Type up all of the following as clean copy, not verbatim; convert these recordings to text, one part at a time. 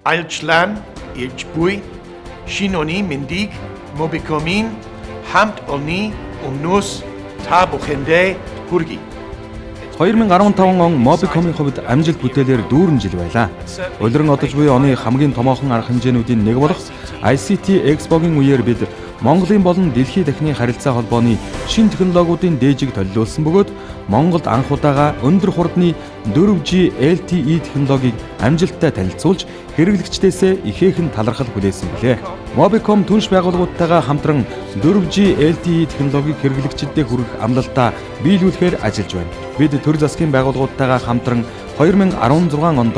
Ailchlan, Ilchbui, Shinoni, Mindig, Mobikomin, Hamt Olni, Umnus, Tabuchende, Hurgi. 2015 он Mobicom-ийн хувьд амжилт бүтээлээр дүүрэн жил байлаа. Улиран одож буй оны хамгийн томоохон арга хэмжээнүүдийн нэг болох ICT Expo-гийн үеэр бид Монголын болон дэлхийн дахины харилцаа холбооны шинэ технологиудын дээжийг толилуулсан бөгөөд Монголд анх удаага өндөр хурдны 4G LTE технологиг амжилттай танилцуулж хэрэглэгчдээсээ ихээхэн талархал хүлээсэн билээ. Mobicom түнш байгууллагуудтайгаа хамтран 4G LTE технологиг хэрэглэгчдэд хүргэх амлалтаа биелүүлэхээр ажиллаж байна. Бид төр засгийн байгууллагуудтайгаа хамтран 2016 онд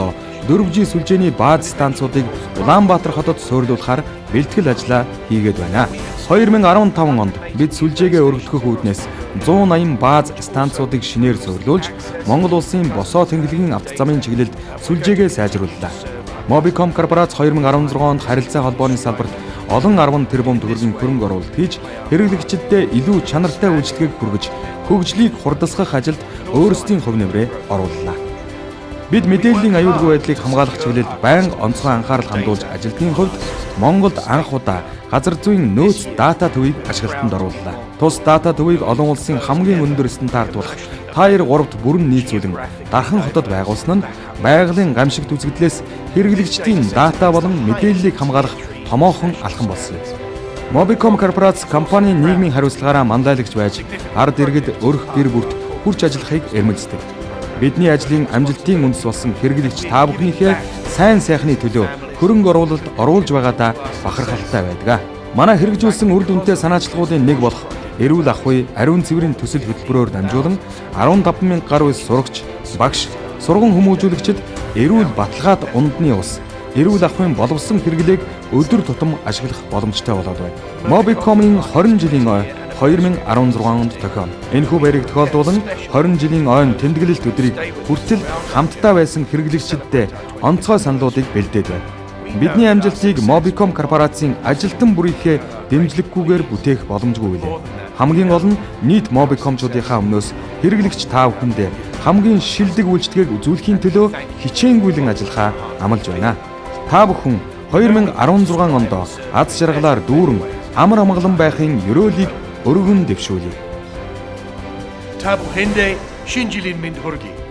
4G сүлжээний бааз станцуудыг Улаанбаатар хотод суурилуулахаар бэлтгэл ажлаа хийгээд байна. 2015 онд бид сүлжээгээ өргөдгөх үүднээс 180 бааз станцуудыг шинээр суурилуулж Монгол улсын босоо тэнглэгийн автозамын чиглэлд сүлжээгээ сайжрууллаа. Mobicom корпорац 2016 онд харилцаа холбооны салбарт олон 10 тэрбум төгрөгийн хөрөнгө оруулалт хийж хэрэглэгчдэд илүү чанартай үйлчлэгийг хүргэж хөгжлийг хурдасгах ажилд өөрсдийн хувь нэмрээ орууллаа. Бид мэдээллийн аюулгүй байдлыг хамгаалах чиглэлд байнга онцгой анхаарал хандуулж ажилтны хувьд Монголд анх удаа газар зүйн нөөц дата төвийг ашиглалтанд орууллаа. Тус дата төвийг олон улсын хамгийн өндөр стандарт болох Tier 3-т бүрэн нийцүүлэн дархан хотод байгуулсан нь байгалийн гамшигт үзэгдлээс хэрэглэгчдийн дата болон мэдээллийг хамгаалах томоохон алхам болсон. Mobicom корпорац компанийн нийгмийн хариуцлагаараа мандайлагч байж ард иргэд өрх гэр бүлд хүрч ажиллахыг эрмэлздэг. Бидний ажлын амжилтын үндэс болсон хэрэглэгч та бүхнийхээ сайн сайхны төлөө хөрөнгө оруулалт оруулж байгаадаа бахархалтай байдаг. Манай хэрэгжүүлсэн үр дүнтэй санаачлагуудын нэг болох эрүүл ах уй ариун цэврийн төсөл хөтөлбөрөөр дамжуулан 15,000 гаруй сурагч, багш, сургууль хүмүүжүүлэгчид эрүүл баталгаад ундны ус, эрүүл ах уйн боловсон хэрэглээг өдөр тутам ашиглах боломжтой болоод байна. Mobicom-ийн 20 жилийн ой 2016 онд тохионо. Энэхүү баярыг тохиолдуулан 20 жилийн ойн тэмдэглэлт өдрийг хүртэл хамтдаа байсан хэрэглэгчдэд онцгой саналуудыг бэлдээд байна. Бидний амжилтыг Mobicom корпорацийн ажилтан бүрийнхээ дэмжлэггүйгээр бүтээх боломжгүй билээ. Хамгийн гол нь нийт Mobicom-чуудынхаа өмнөөс хэрэглэгч та бүхэндээ хамгийн шилдэг үйлчлэгийг үзүүлэхийн төлөө хичээнгүйлэн ажиллахаа амлаж байна. Та бүхэн 2016 онд аз жаргалаар дүүрэн амар амгалан байхын ёроолыг өргөн дэвшүүлье. Tabuchende, Shinjilin Mindhurgi.